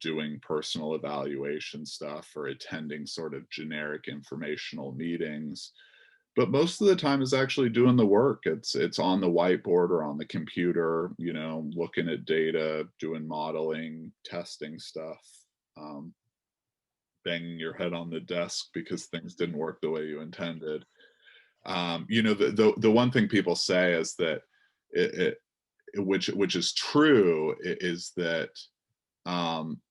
doing personal evaluation stuff, or attending sort of generic informational meetings. But most of the time is actually doing the work. It's on the whiteboard or on the computer, looking at data, doing modeling, testing stuff, um, banging your head on the desk because things didn't work the way you intended. The one thing people say is that it which is true, is that um,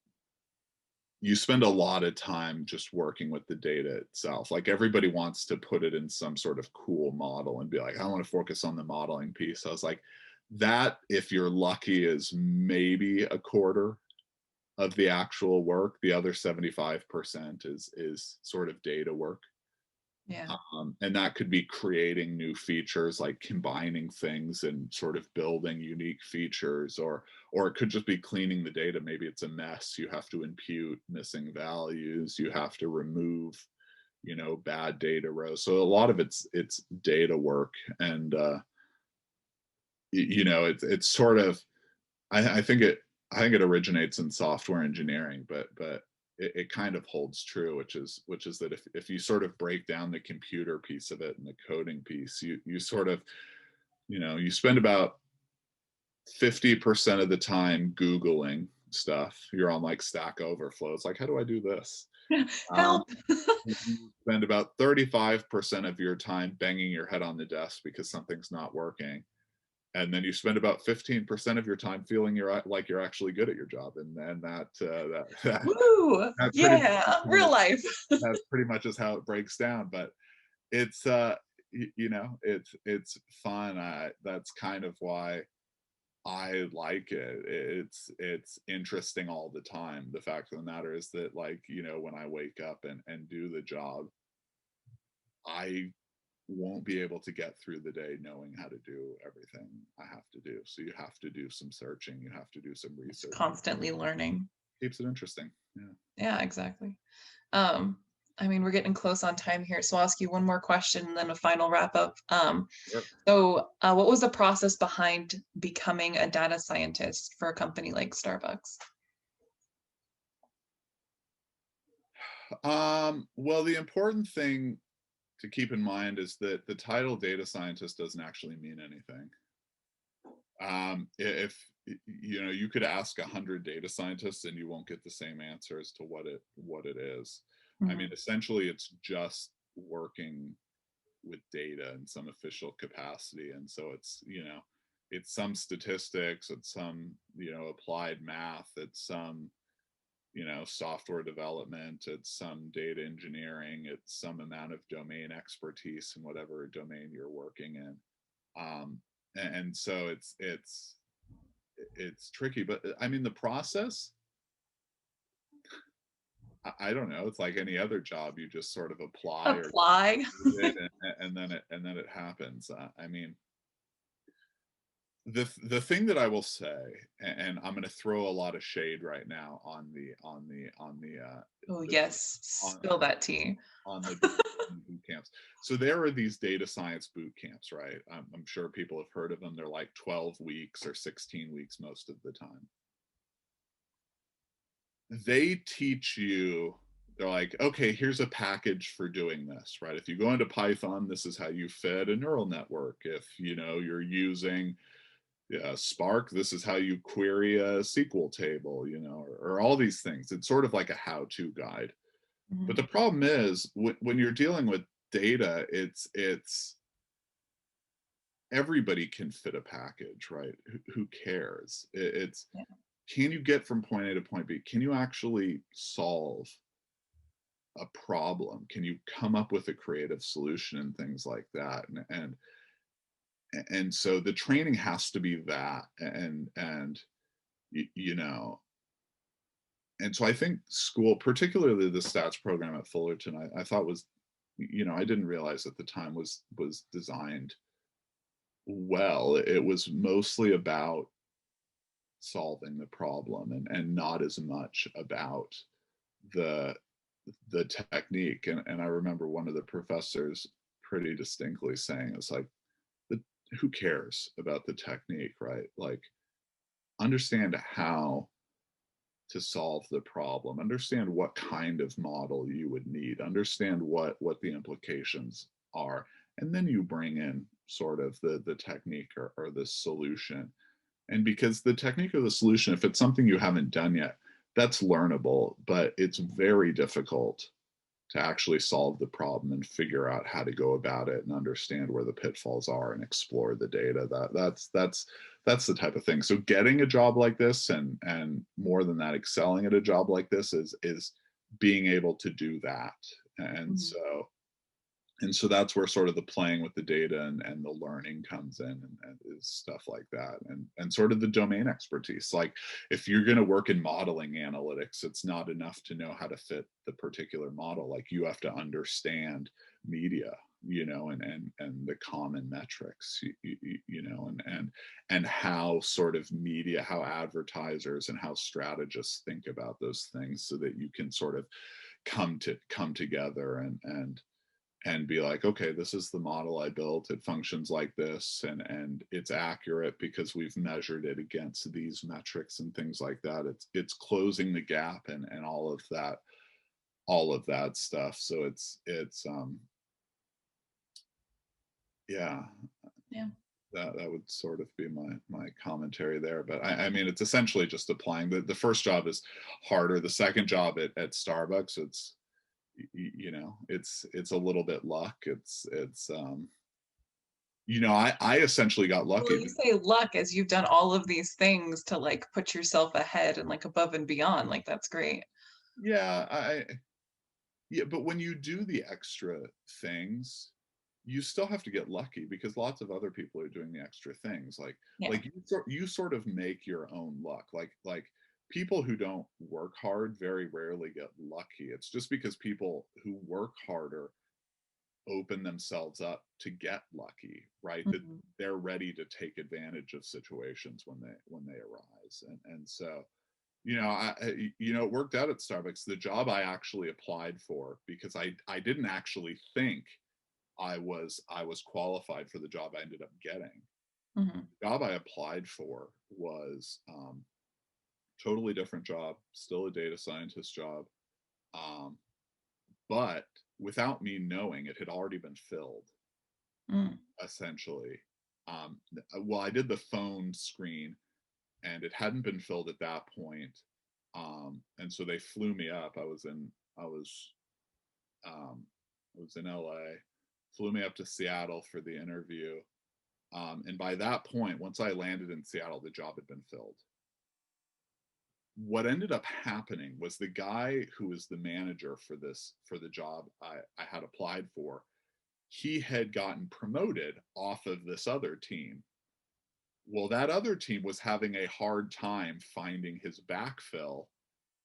you spend a lot of time just working with the data itself. Like, everybody wants to put it in some sort of cool model and be like, I want to focus on the modeling piece. I was like, that, if you're lucky, is maybe a quarter of the actual work. The other 75% is sort of data work. Yeah. And that could be creating new features, like combining things and sort of building unique features, or it could just be cleaning the data. Maybe it's a mess. You have to impute missing values. You have to remove, bad data rows. So a lot of it's data work, and it's sort of, I think it originates in software engineering, but it kind of holds true, which is that if you sort of break down the computer piece of it and the coding piece, you sort of, you spend about 50% of the time Googling stuff. You're on like Stack Overflow. It's like, how do I do this? Um, Help. you spend about 35% of your time banging your head on the desk because something's not working, and then you spend about 15% of your time feeling like you're actually good at your job. And then Woo. that pretty Yeah. much Real life. that pretty much is how it breaks down. But it's it's fun. That's kind of why I like it. It's interesting all the time. The fact of the matter is that, like, when I wake up and do the job, I won't be able to get through the day knowing how to do everything I have to do. So you have to do some searching, you have to do some It's research. constantly learning. Keeps it interesting. Yeah. Yeah, exactly. Um, I mean, we're getting close on time here, so I'll ask you one more question and then a final wrap up. Sure. What was the process behind becoming a data scientist for a company like Starbucks? Well, the important thing to keep in mind is that the title data scientist doesn't actually mean anything. If you could ask 100 data scientists and you won't get the same answer as to what it is. I mean, Mhm. essentially, it's just working with data in some official capacity. And so it's some statistics, it's some applied math, it's some software development, it's some data engineering, it's some amount of domain expertise in whatever domain you're working in. And so it's tricky. But I mean, the process, I don't know, it's like any other job. You just sort of apply or Apply. it, and then it happens. I mean, the thing that I will say, and I'm going to throw a lot of shade right now Oh the yes, on spill that tea. on the boot camps. So there are these data science boot camps, right? I'm sure people have heard of them. They're like 12 weeks or 16 weeks most of the time. They teach you, they're like, okay, here's a package for doing this, right? If you go into Python, this is how you fed a neural network. If you're using Spark, this is how you query a SQL table, or all these things. It's sort of like a how-to guide. But Mhm. the problem is when you're dealing with data, it's everybody can fit a package, right? Who cares? It's Yeah. can you get from point A to point B? Can you actually solve a problem? Can you come up with a creative solution and things like that? And so the training has to be that, and you know, and so I think school, particularly the stats program at Fullerton, I thought was, I didn't realize at the time was designed well. It was mostly about solving the problem and not as much about the the technique. And I remember one of the professors pretty distinctly saying, it's like, the, who cares about the technique, right? Like, understand how to solve the problem, understand what kind of model you would need, understand what the implications are, and then you bring in sort of the technique or the solution. And because the technique or the solution, if it's something you haven't done yet, that's learnable, but it's very difficult to actually solve the problem and figure out how to go about it and understand where the pitfalls are and explore the data. That's the type of thing. So getting a job like this, and more than that, excelling at a job like this is being able to do that. And Mhm. so and so that's where sort of the playing with the data and the learning comes in, and is stuff like that, and sort of the domain expertise. Like, if you're going to work in modeling analytics, it's not enough to know how to fit the particular model. Like, you have to understand media, and the common metrics, and how sort of media, how advertisers and how strategists think about those things, so that you can sort of come together and be like, okay, this is the model I built, it functions like this, and it's accurate because we've measured it against these metrics and things like that. It's closing the gap, and all of that stuff. So it's yeah, Yeah. that would sort of be my commentary there. But I mean, it's essentially just applying. The first job is harder. The second job at Starbucks, it's a little bit luck. I essentially got Well, lucky. you say luck as you've done all of these things to like put yourself ahead and like above and beyond. Like that's great. Yeah, yeah, but when you do the extra things, you still have to get lucky, because lots of other people are doing the extra things. Like Yeah. like you sort of make your own luck. Like people who don't work hard very rarely get lucky. It's just because people who work harder open themselves up to get lucky, right? That Mhm. they're ready to take advantage of situations when they arise. And so, it worked out at Starbucks. The job I actually applied for, because I didn't actually think I was qualified for the job I ended up getting. Mhm. The job I applied for was totally different job, still a data scientist job, um, but without me knowing, it had already been filled, Mm. essentially. Well, I did the phone screen, and it hadn't been filled at that point. And so they flew me up. I was I was in LA, flew me up to Seattle for the interview. And by that point, once I landed in Seattle, the job had been filled. What ended up happening was the guy who was the manager for the job I had applied for, he had gotten promoted off of this other team. Well, that other team was having a hard time finding his backfill,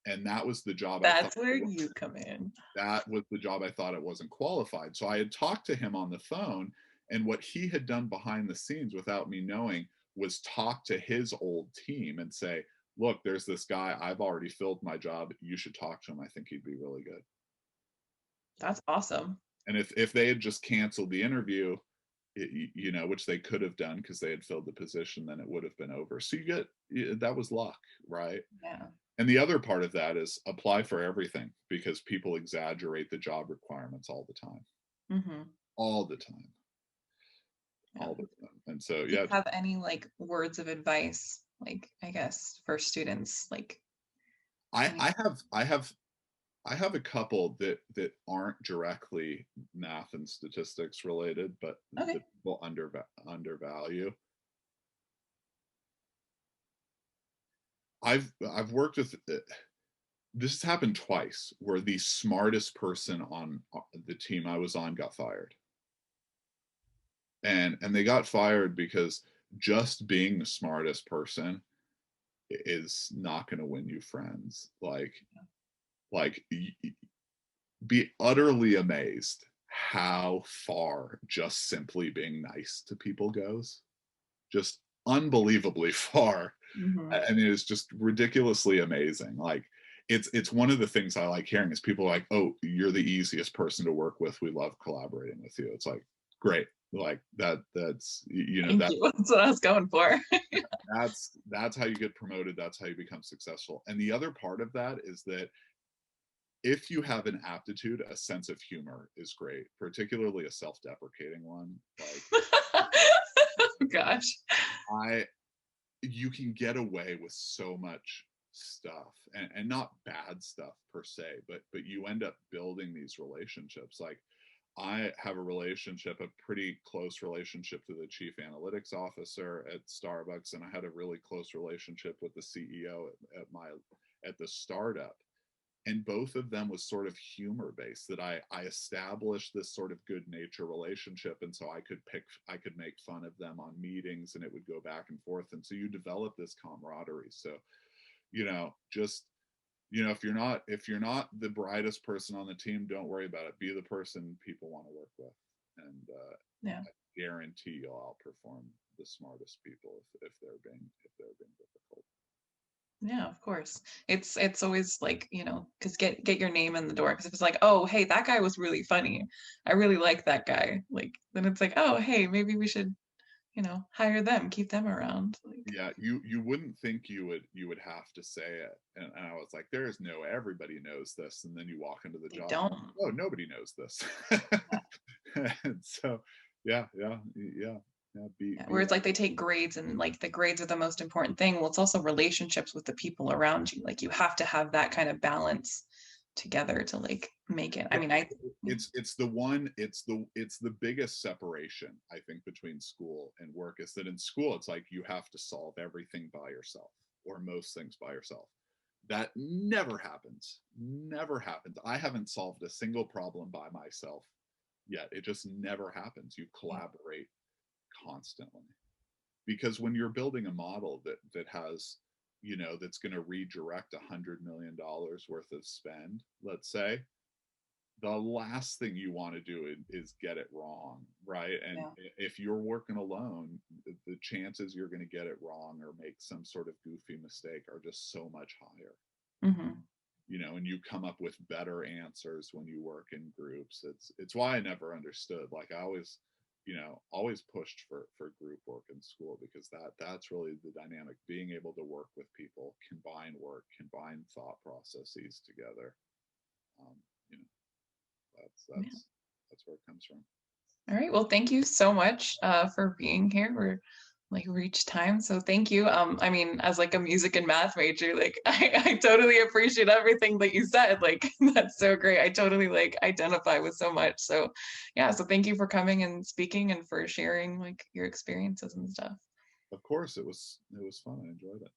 and that was the job I thought That's where you come in. that was the job I thought it wasn't qualified. So I had talked to him on the phone, and what he had done behind the scenes without me knowing was talk to his old team and say, "Look, there's this guy. I've already filled my job. You should talk to him. I think he'd be really good." That's awesome. And if they had just canceled the interview, which they could have done because they had filled the position, then it would have been over. So that was luck, right? Yeah. And the other part of that is apply for everything, because people exaggerate the job requirements all the time, Mhm. all the time, Yeah. all the time. And so, Do you yeah, have any like words of advice, like I guess for students, like I, any? I have I have a couple that aren't directly math and statistics related, but Okay. that people undervalue. I've worked with this has happened twice where the smartest person on the team I was on got fired. And they got fired because just being the smartest person is not going to win you friends. Like be utterly amazed how far just simply being nice to people goes. Just unbelievably far. Hmm. I mean, it's just ridiculously amazing. Like it's one of the things I like hearing is people are like, "Oh, you're the easiest person to work with. We love collaborating with you." It's like, great. Like that's Thank you. That's what I was going for. that's how you get promoted. That's how you become successful. And the other part of that is that if you have an aptitude, a sense of humor is great, particularly a self-deprecating one. Like Gosh. I you can get away with so much stuff and not bad stuff per se, but you end up building these relationships. Like I have a relationship, a pretty close relationship to the chief analytics officer at Starbucks, and I had a really close relationship with the CEO at the startup. And both of them was sort of humor based, that I established this sort of good nature relationship, and so I could make fun of them on meetings and it would go back and forth, and so you develop this camaraderie. So just if you're not the brightest person on the team, don't worry about it. Be the person people want to work with, and Yeah. I guarantee you'll outperform the smartest people if they're being difficult. Yeah, of course. It's always like, because get your name in the door. Because if it's like, oh, hey, that guy was really funny. I really like that guy. Like, then it's like, oh, hey, maybe we should, hire them, keep them around. Like, Yeah, you wouldn't think you would have to say it, and I was like, there is no, everybody knows this, and then you walk into the they job and, don't. oh, nobody knows this. And so be Yeah, be where it's that. like they take grades and like the grades are the most important thing. Well, it's also relationships with the people around you. Like you have to have that kind of balance together to like make it. I Yeah, mean, I it's the biggest separation I think between school and work, is that in school it's like you have to solve everything by yourself, or most things by yourself. That never happens. I haven't solved a single problem by myself yet. It just never happens. You collaborate constantly, because when you're building a model that has, that's going to redirect $100 million worth of spend, let's say, the last thing you want to do is get it wrong, right? And yeah. if you're working alone, the chances you're going to get it wrong or make some sort of goofy mistake are just so much higher. Hmm. And you come up with better answers when you work in groups. It's why I never understood, like I always pushed for group work in school, because that's really the dynamic, being able to work with people, combine thought processes together. um, you know that's Yeah. that's that's where it comes from. All right. Well, thank you so much for being here. We're like reached time, so thank you. I mean, as like a music and math major, like I totally appreciate everything that you said. Like that's so great. I totally like identify with so much. So, yeah. So thank you for coming and speaking and for sharing like your experiences and stuff. Of course, it was fun. I enjoyed it.